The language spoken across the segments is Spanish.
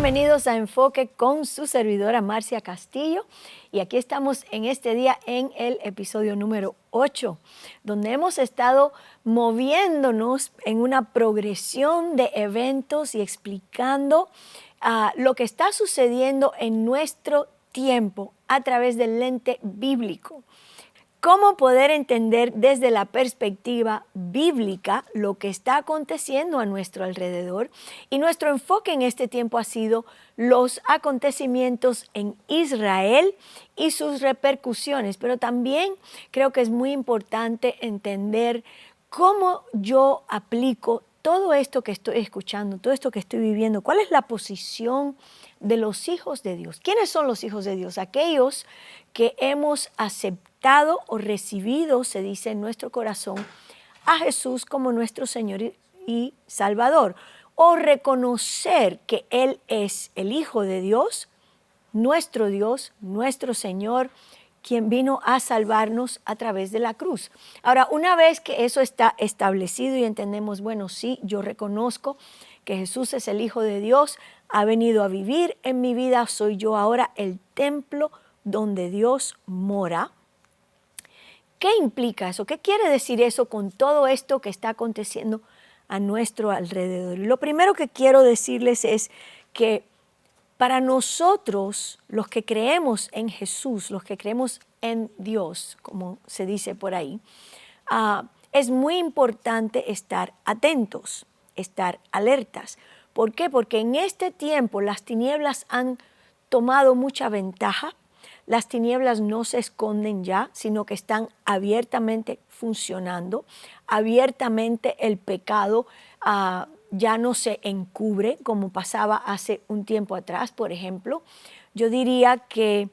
Bienvenidos a Enfoque con su servidora Marcia Castillo. Y aquí estamos en este día en el episodio número 8, donde hemos estado moviéndonos en una progresión de eventos y explicando lo que está sucediendo en nuestro tiempo a través del lente bíblico. Cómo poder entender desde la perspectiva bíblica lo que está aconteciendo a nuestro alrededor. Y nuestro enfoque en este tiempo ha sido los acontecimientos en Israel y sus repercusiones. Pero también creo que es muy importante entender cómo yo aplico todo esto que estoy escuchando, todo esto que estoy viviendo. ¿Cuál es la posición de los hijos de Dios? ¿Quiénes son los hijos de Dios? Aquellos que hemos aceptado o recibido, se dice en nuestro corazón, a Jesús como nuestro Señor y Salvador, o reconocer que Él es el Hijo de Dios, nuestro Señor, quien vino a salvarnos a través de la cruz. Ahora, una vez que eso está establecido y entendemos, bueno, sí, yo reconozco que Jesús es el Hijo de Dios, ha venido a vivir en mi vida, soy yo ahora el templo donde Dios mora. ¿Qué implica eso? ¿Qué quiere decir eso con todo esto que está aconteciendo a nuestro alrededor? Lo primero que quiero decirles es que para nosotros, los que creemos en Jesús, los que creemos en Dios, como se dice por ahí, es muy importante estar atentos, estar alertas. ¿Por qué? Porque en este tiempo las tinieblas han tomado mucha ventaja. Las tinieblas no se esconden ya, sino que están abiertamente funcionando. Abiertamente el pecado ya no se encubre como pasaba hace un tiempo atrás, por ejemplo. Yo diría que,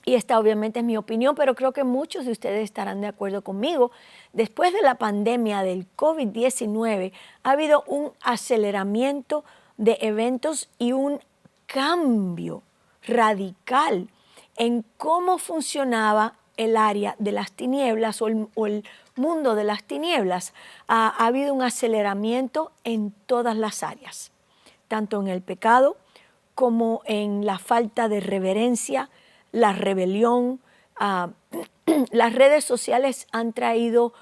y esta obviamente es mi opinión, pero creo que muchos de ustedes estarán de acuerdo conmigo, después de la pandemia del COVID-19 ha habido un aceleramiento de eventos y un cambio radical en cómo funcionaba el área de las tinieblas o el mundo de las tinieblas. Ha habido un aceleramiento en todas las áreas, tanto en el pecado como en la falta de reverencia, la rebelión. Las redes sociales han traído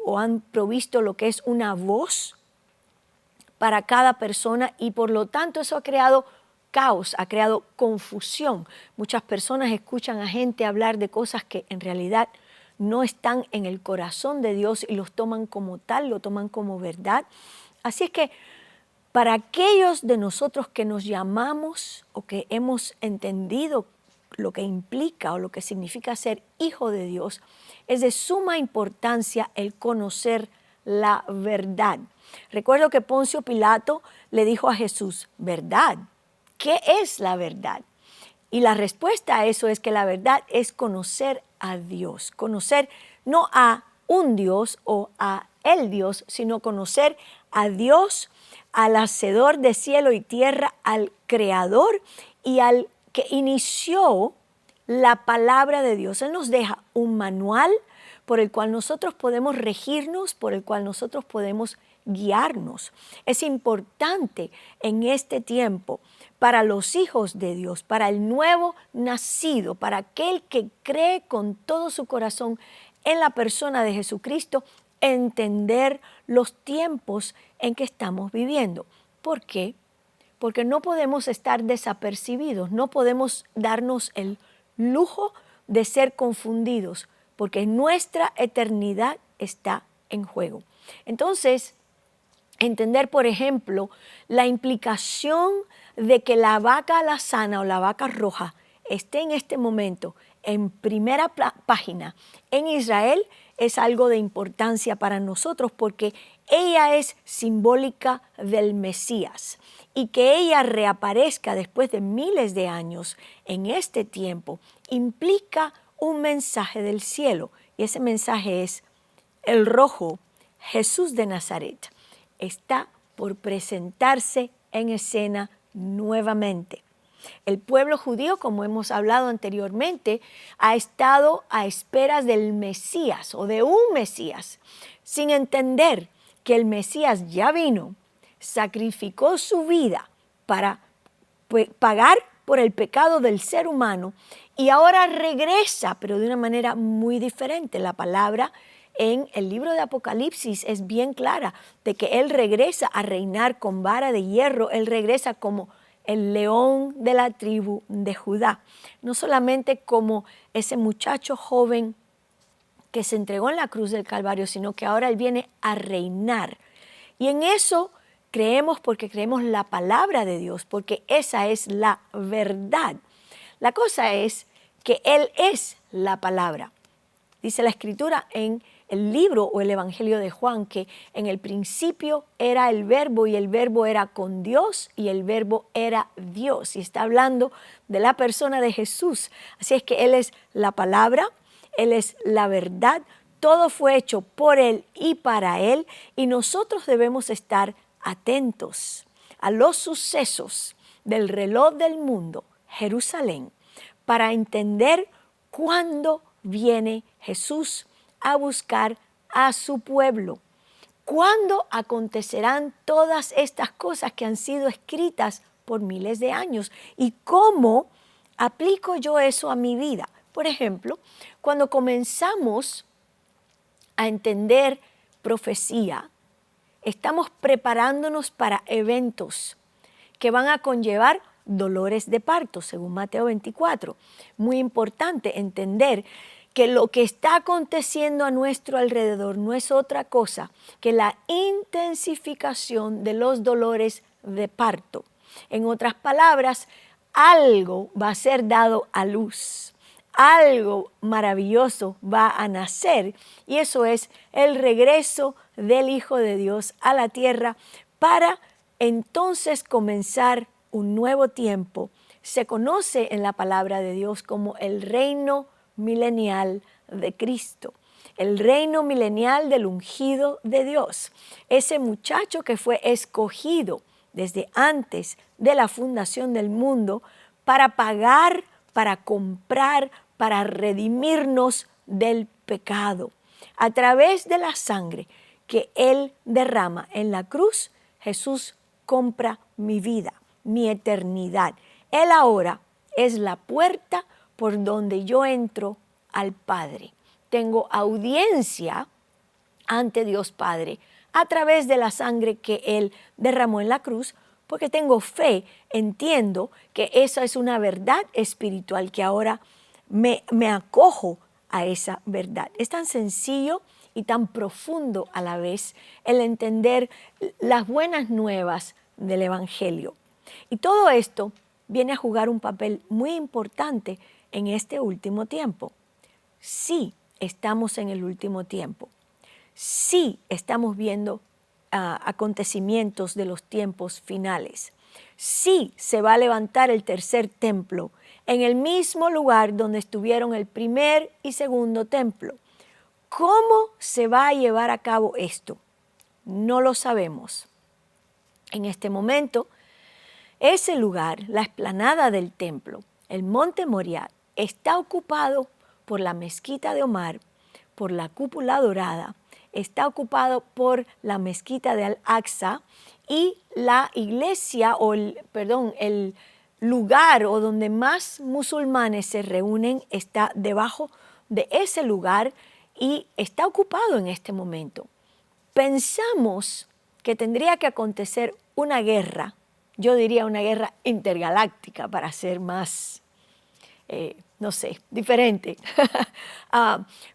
o han provisto lo que es una voz para cada persona y por lo tanto eso ha creado caos, ha creado confusión. Muchas personas escuchan a gente hablar de cosas que en realidad no están en el corazón de Dios y los toman como tal, lo toman como verdad. Así es que para aquellos de nosotros que nos llamamos o que hemos entendido lo que implica o lo que significa ser hijo de Dios, es de suma importancia el conocer la verdad. Recuerdo que Poncio Pilato le dijo a Jesús, ¿verdad? ¿Qué es la verdad? Y la respuesta a eso es que la verdad es conocer a Dios, conocer no a un Dios o a el Dios, sino conocer a Dios, al hacedor de cielo y tierra, al creador y al que inició la palabra de Dios. Él nos deja un manual por el cual nosotros podemos regirnos, por el cual nosotros podemos guiarnos. Es importante en este tiempo para los hijos de Dios, para el nuevo nacido, para aquel que cree con todo su corazón en la persona de Jesucristo, entender los tiempos en que estamos viviendo. ¿Por qué? Porque no podemos estar desapercibidos, no podemos darnos el lujo de ser confundidos, porque nuestra eternidad está en juego. Entonces, entender, por ejemplo, la implicación de que la vaca alazana o la vaca roja esté en este momento en primera página en Israel es algo de importancia para nosotros porque ella es simbólica del Mesías y que ella reaparezca después de miles de años en este tiempo implica un mensaje del cielo y ese mensaje es el rojo, Jesús de Nazaret, está por presentarse en escena nuevamente. El pueblo judío, como hemos hablado anteriormente, ha estado a esperas del Mesías o de un Mesías, sin entender que el Mesías ya vino, sacrificó su vida para pagar por el pecado del ser humano y ahora regresa, pero de una manera muy diferente. La palabra en el libro de Apocalipsis es bien clara de que Él regresa a reinar con vara de hierro, Él regresa como el león de la tribu de Judá, no solamente como ese muchacho joven que se entregó en la cruz del Calvario, sino que ahora Él viene a reinar. Y en eso creemos porque creemos la palabra de Dios, porque esa es la verdad. La cosa es que Él es la palabra. Dice la Escritura en el libro o el Evangelio de Juan que en el principio era el Verbo y el Verbo era con Dios y el Verbo era Dios. Y está hablando de la persona de Jesús. Así es que Él es la palabra, Él es la verdad. Todo fue hecho por Él y para Él y nosotros debemos estar atentos a los sucesos del reloj del mundo, Jerusalén, para entender cuándo viene Jesús a buscar a su pueblo. ¿Cuándo acontecerán todas estas cosas que han sido escritas por miles de años? ¿Y cómo aplico yo eso a mi vida? Por ejemplo, cuando comenzamos a entender profecía, estamos preparándonos para eventos que van a conllevar dolores de parto, según Mateo 24. Muy importante entender que lo que está aconteciendo a nuestro alrededor no es otra cosa que la intensificación de los dolores de parto. En otras palabras, algo va a ser dado a luz, algo maravilloso va a nacer y eso es el regreso del Hijo de Dios a la tierra para entonces comenzar un nuevo tiempo. Se conoce en la palabra de Dios como el reino milenial de Cristo, el reino milenial del ungido de Dios, ese muchacho que fue escogido desde antes de la fundación del mundo para pagar, para comprar, para redimirnos del pecado. A través de la sangre que Él derrama en la cruz, Jesús compra mi vida, mi eternidad. Él ahora es la puerta por donde yo entro al Padre. Tengo audiencia ante Dios Padre a través de la sangre que Él derramó en la cruz, porque tengo fe, entiendo que esa es una verdad espiritual que ahora me acojo a esa verdad. Es tan sencillo y tan profundo a la vez el entender las buenas nuevas del Evangelio. Y todo esto viene a jugar un papel muy importante en este último tiempo. Sí, estamos en el último tiempo. Sí, estamos viendo acontecimientos de los tiempos finales. Sí, se va a levantar el tercer templo en el mismo lugar donde estuvieron el primer y segundo templo. ¿Cómo se va a llevar a cabo esto? No lo sabemos. En este momento, ese lugar, la explanada del templo, el monte Moriah, está ocupado por la mezquita de Omar, por la cúpula dorada, está ocupado por la mezquita de Al-Aqsa y la iglesia el lugar o donde más musulmanes se reúnen está debajo de ese lugar y está ocupado en este momento. Pensamos que tendría que acontecer una guerra, yo diría una guerra intergaláctica para ser más, diferente.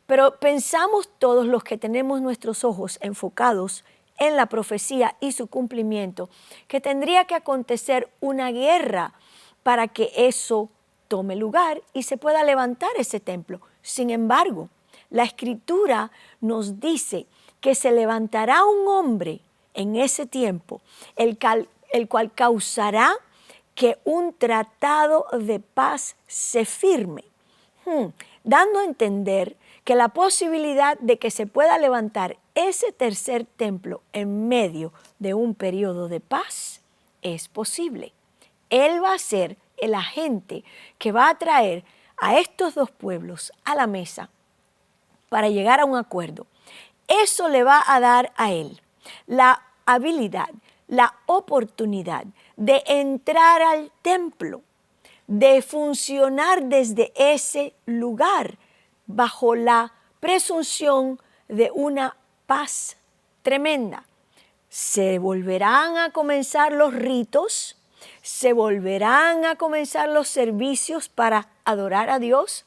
Pero pensamos todos los que tenemos nuestros ojos enfocados en la profecía y su cumplimiento, que tendría que acontecer una guerra para que eso tome lugar y se pueda levantar ese templo. Sin embargo, la Escritura nos dice que se levantará un hombre en ese tiempo, el cual causará que un tratado de paz se firme, dando a entender que la posibilidad de que se pueda levantar ese tercer templo en medio de un periodo de paz es posible. Él va a ser el agente que va a traer a estos dos pueblos a la mesa para llegar a un acuerdo. Eso le va a dar a él la habilidad la oportunidad de entrar al templo, de funcionar desde ese lugar bajo la presunción de una paz tremenda. Se volverán a comenzar los ritos, se volverán a comenzar los servicios para adorar a Dios,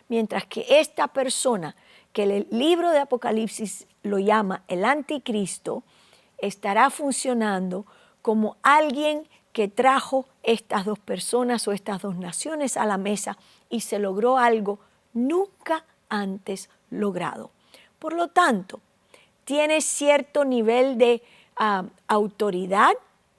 mientras que esta persona, que el libro de Apocalipsis lo llama el anticristo, estará funcionando como alguien que trajo estas dos personas o estas dos naciones a la mesa y se logró algo nunca antes logrado. Por lo tanto, tiene cierto nivel de autoridad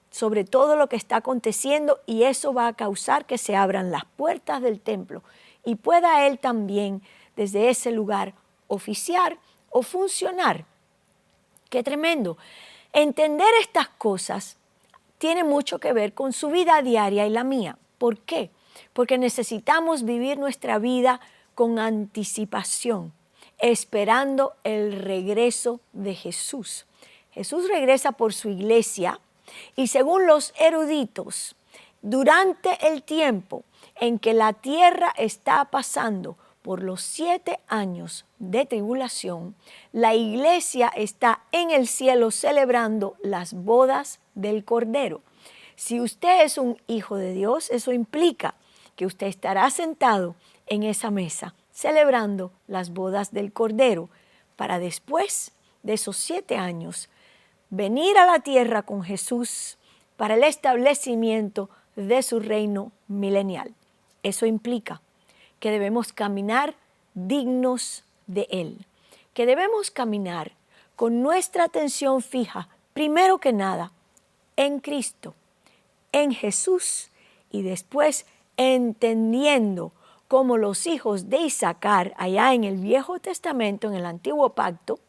sobre todo lo que está aconteciendo y eso va a causar que se abran las puertas del templo y pueda él también desde ese lugar oficiar o funcionar. ¡Qué tremendo! Entender estas cosas tiene mucho que ver con su vida diaria y la mía. ¿Por qué? Porque necesitamos vivir nuestra vida con anticipación, esperando el regreso de Jesús. Jesús regresa por su iglesia y según los eruditos, durante el tiempo en que la tierra está pasando por los 7 años de tribulación, la iglesia está en el cielo celebrando las bodas del Cordero. Si usted es un hijo de Dios, eso implica que usted estará sentado en esa mesa celebrando las bodas del Cordero para después de esos 7 años venir a la tierra con Jesús para el establecimiento de su reino milenial. Eso implica que debemos caminar dignos de Él, que debemos caminar con nuestra atención fija, primero que nada, en Cristo, en Jesús, y después entendiendo cómo los hijos de Isaacar, allá en el Viejo Testamento, en el Antiguo Pacto,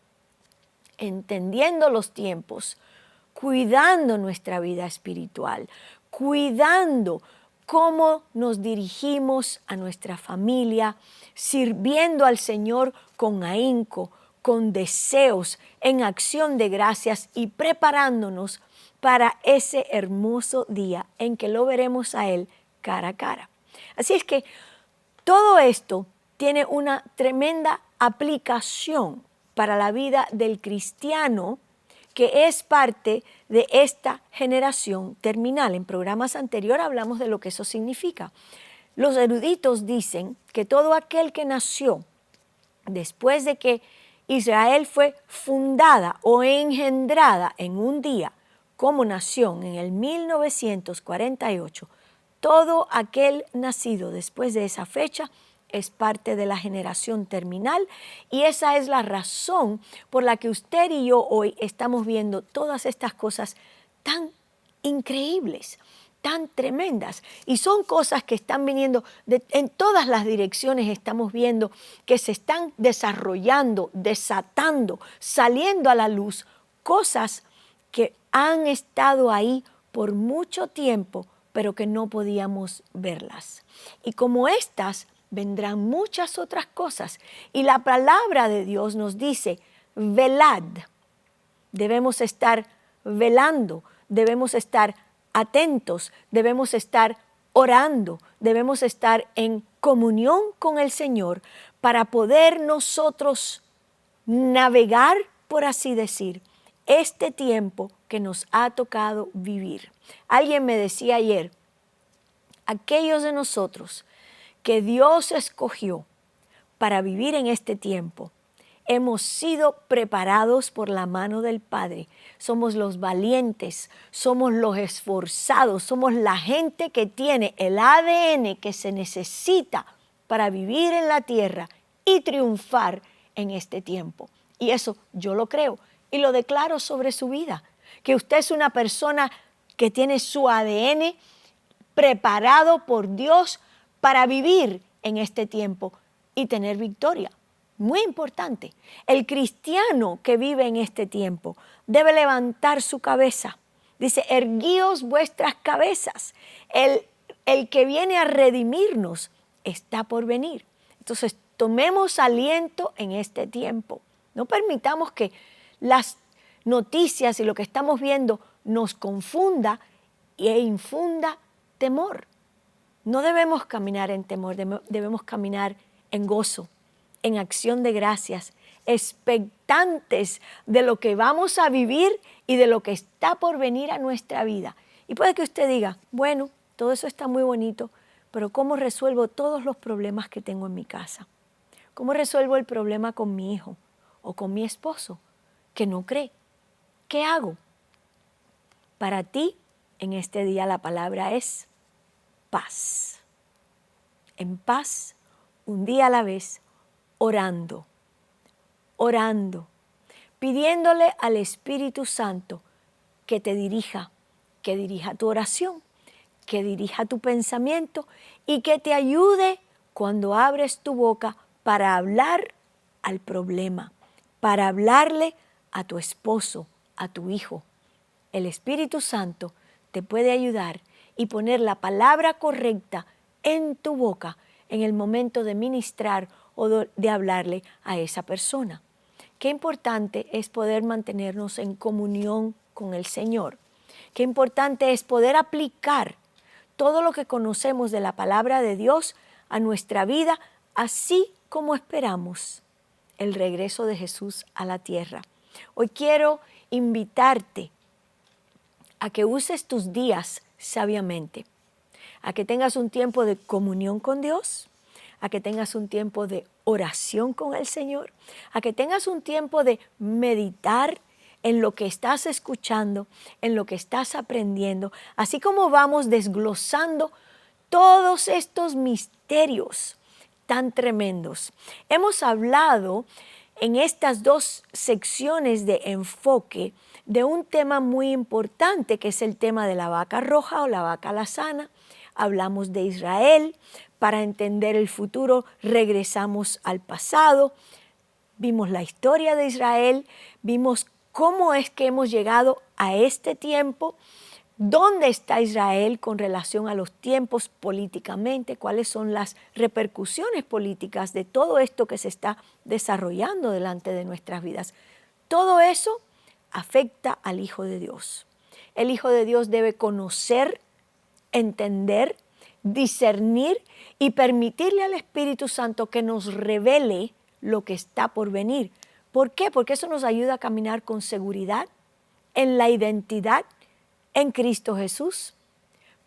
entendiendo los tiempos, cuidando nuestra vida espiritual, cuidando cómo nos dirigimos a nuestra familia, sirviendo al Señor con ahínco, con deseos, en acción de gracias y preparándonos para ese hermoso día en que lo veremos a Él cara a cara. Así es que todo esto tiene una tremenda aplicación para la vida del cristiano que es parte de esta generación terminal. En programas anteriores hablamos de lo que eso significa. Los eruditos dicen que todo aquel que nació después de que Israel fue fundada o engendrada en un día como nación en el 1948, todo aquel nacido después de esa fecha es parte de la generación terminal y esa es la razón por la que usted y yo hoy estamos viendo todas estas cosas tan increíbles, tan tremendas. Y son cosas que están viniendo en todas las direcciones, estamos viendo que se están desarrollando, desatando, saliendo a la luz, cosas que han estado ahí por mucho tiempo, pero que no podíamos verlas. Y como estas, vendrán muchas otras cosas. Y la palabra de Dios nos dice, velad. Debemos estar velando, debemos estar atentos, debemos estar orando, debemos estar en comunión con el Señor para poder nosotros navegar, por así decir, este tiempo que nos ha tocado vivir. Alguien me decía ayer, aquellos de nosotros que Dios escogió para vivir en este tiempo, hemos sido preparados por la mano del Padre. Somos los valientes, somos los esforzados, somos la gente que tiene el ADN que se necesita para vivir en la tierra y triunfar en este tiempo. Y eso yo lo creo y lo declaro sobre su vida, que usted es una persona que tiene su ADN preparado por Dios para vivir en este tiempo y tener victoria. Muy importante. El cristiano que vive en este tiempo debe levantar su cabeza. Dice, erguíos vuestras cabezas. El que viene a redimirnos está por venir. Entonces, tomemos aliento en este tiempo. No permitamos que las noticias y lo que estamos viendo nos confunda e infunda temor. No debemos caminar en temor, debemos caminar en gozo, en acción de gracias, expectantes de lo que vamos a vivir y de lo que está por venir a nuestra vida. Y puede que usted diga, bueno, todo eso está muy bonito, pero ¿cómo resuelvo todos los problemas que tengo en mi casa? ¿Cómo resuelvo el problema con mi hijo o con mi esposo que no cree? ¿Qué hago? Para ti, en este día la palabra es paz. En paz, un día a la vez, orando, pidiéndole al Espíritu Santo que te dirija, que dirija tu oración, que dirija tu pensamiento y que te ayude cuando abres tu boca para hablar al problema, para hablarle a tu esposo, a tu hijo. El Espíritu Santo te puede ayudar y poner la palabra correcta en tu boca en el momento de ministrar o de hablarle a esa persona. Qué importante es poder mantenernos en comunión con el Señor. Qué importante es poder aplicar todo lo que conocemos de la palabra de Dios a nuestra vida, así como esperamos el regreso de Jesús a la tierra. Hoy quiero invitarte a que uses tus días sabiamente, a que tengas un tiempo de comunión con Dios, a que tengas un tiempo de oración con el Señor, a que tengas un tiempo de meditar en lo que estás escuchando, en lo que estás aprendiendo, así como vamos desglosando todos estos misterios tan tremendos. Hemos hablado en estas dos secciones de enfoque de un tema muy importante, que es el tema de la vaca roja o la vaca alazana. Hablamos de Israel. Para entender el futuro, regresamos al pasado. Vimos la historia de Israel, vimos cómo es que hemos llegado a este tiempo, dónde está Israel con relación a los tiempos políticamente, cuáles son las repercusiones políticas de todo esto que se está desarrollando delante de nuestras vidas. Todo eso afecta al Hijo de Dios. El Hijo de Dios debe conocer, entender, discernir y permitirle al Espíritu Santo que nos revele lo que está por venir. ¿Por qué? Porque eso nos ayuda a caminar con seguridad en la identidad en Cristo Jesús,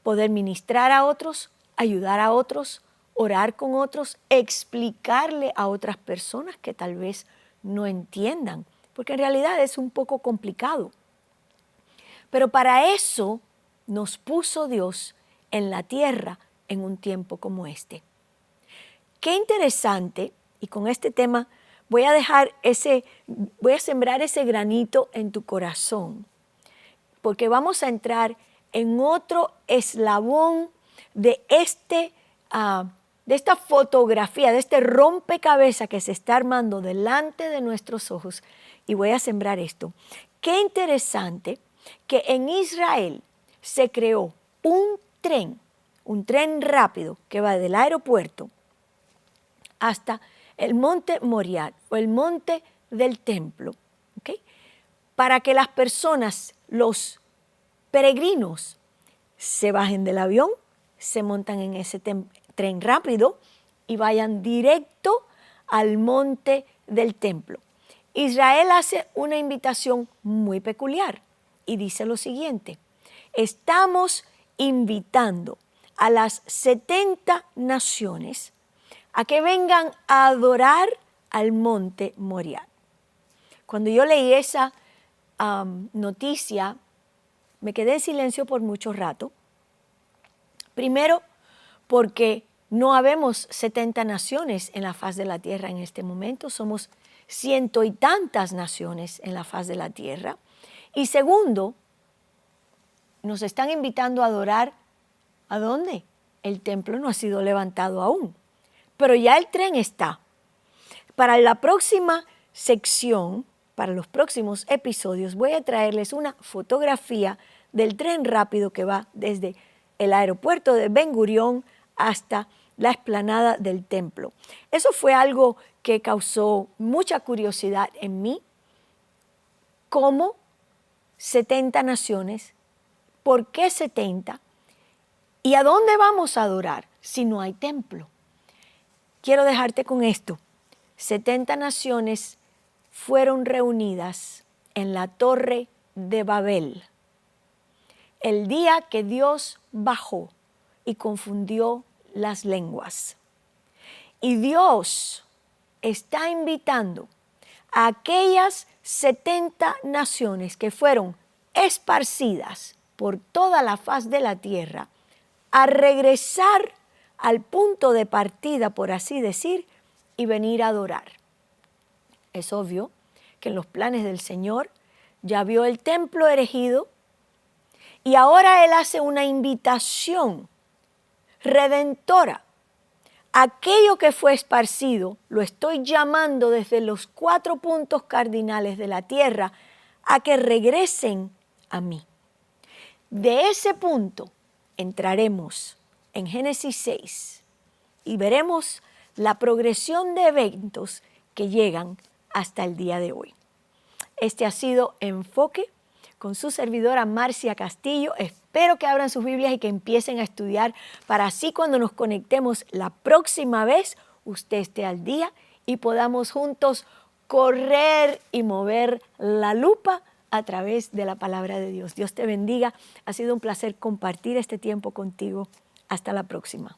poder ministrar a otros, ayudar a otros, orar con otros, explicarle a otras personas que tal vez no entiendan, porque en realidad es un poco complicado. Pero para eso nos puso Dios en la tierra en un tiempo como este. Qué interesante, y con este tema voy a sembrar ese granito en tu corazón, porque vamos a entrar en otro eslabón de esta fotografía, de este rompecabezas que se está armando delante de nuestros ojos, y voy a sembrar esto. Qué interesante que en Israel se creó un tren rápido que va del aeropuerto hasta el monte Moriah o el monte del templo, ¿okay? Para que las personas, los peregrinos, se bajen del avión, se montan en ese tren rápido y vayan directo al monte del templo. Israel hace una invitación muy peculiar y dice lo siguiente: estamos invitando a las 70 naciones a que vengan a adorar al monte Moriah. Cuando yo leí esa noticia, me quedé en silencio por mucho rato. Primero, porque no habemos 70 naciones en la faz de la tierra en este momento, somos ciento y tantas naciones en la faz de la tierra. Y segundo, nos están invitando a adorar, ¿a dónde? El templo no ha sido levantado aún, pero ya el tren está. Para la próxima sección, para los próximos episodios, voy a traerles una fotografía del tren rápido que va desde el aeropuerto de Ben Gurión hasta la explanada del templo. Eso fue algo que causó mucha curiosidad en mí. ¿Cómo 70 naciones. ¿Por qué 70? ¿Y a dónde vamos a adorar si no hay templo? Quiero dejarte con esto. 70 naciones fueron reunidas en la Torre de Babel el día que Dios bajó y confundió las lenguas. Y Dios está invitando a aquellas 70 naciones que fueron esparcidas por toda la faz de la tierra a regresar al punto de partida, por así decir, y venir a adorar. Es obvio que en los planes del Señor ya vio el templo erigido y ahora Él hace una invitación redentora. Aquello que fue esparcido lo estoy llamando desde los 4 puntos cardinales de la tierra a que regresen a mí. De ese punto entraremos en Génesis 6 y veremos la progresión de eventos que llegan hasta el día de hoy. Este ha sido Enfoque con su servidora Marcia Castillo. Espero que abran sus Biblias y que empiecen a estudiar para así cuando nos conectemos la próxima vez, usted esté al día y podamos juntos correr y mover la lupa a través de la palabra de Dios. Dios te bendiga. Ha sido un placer compartir este tiempo contigo. Hasta la próxima.